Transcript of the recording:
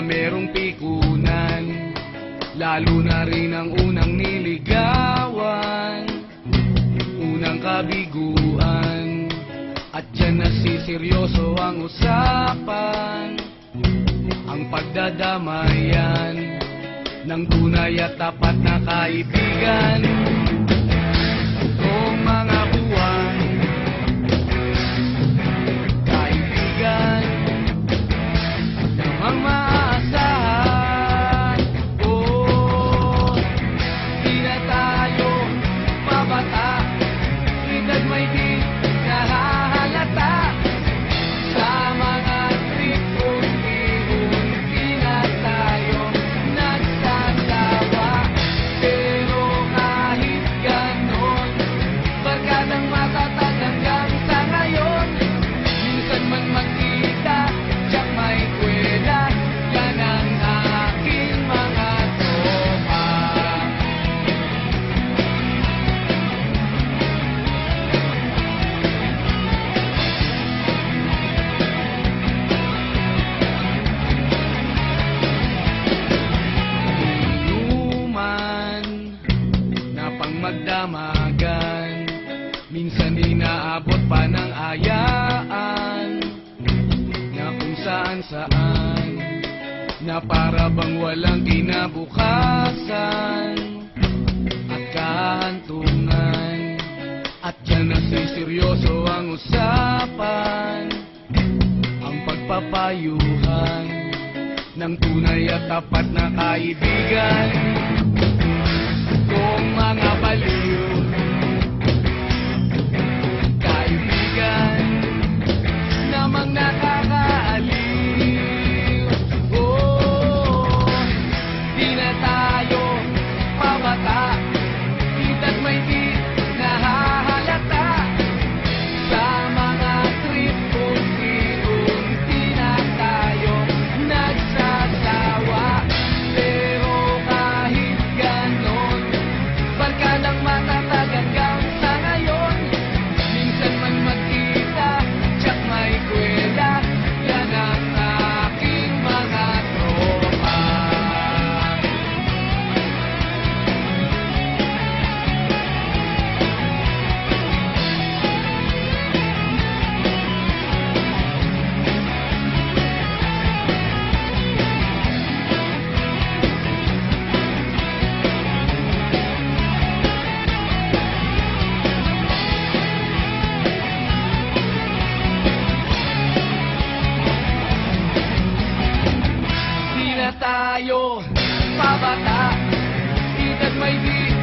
merong pikunan, lalo na rin ang unang niligawan, unang kabiguan, at dyan nasiseryoso ang usapan, ang pagdadamayan ng tunay at tapat na kaibigan. Kung mga buwan, kaibigan, namang maaasahan, oh, di na tayo babata, edad may di nahahalata, sa mga trip unti-unti na tayo nagsasawa. Pero kahit ganon, barkadang matatag hanggang sa ngayon, minsan man magkita, tiyak may kwela, yan ang aking mga tropa. Inuman na pang magdamagan, minsan inaabot pa ng ayaan, na kung saan-saan, na para bang walang kinabukasan at kahantungan. At dyan nasiseryoso ang usapan, ang pagpapayuhan ng tunay at tapat na kaibigan. Kung mga baliw, kaibigan, namang nakakaaliw, oh, di na tayo pabata, edad may di nahahalata, sa mga trip unti-unti na tayo nagsasawa. Pero kahit ganon, barkadang matatag hanggang sa ngayon, minsan man magkita, tiyak may kwela, yan ang aking mga tropa. Di na tayo pabata, edad may di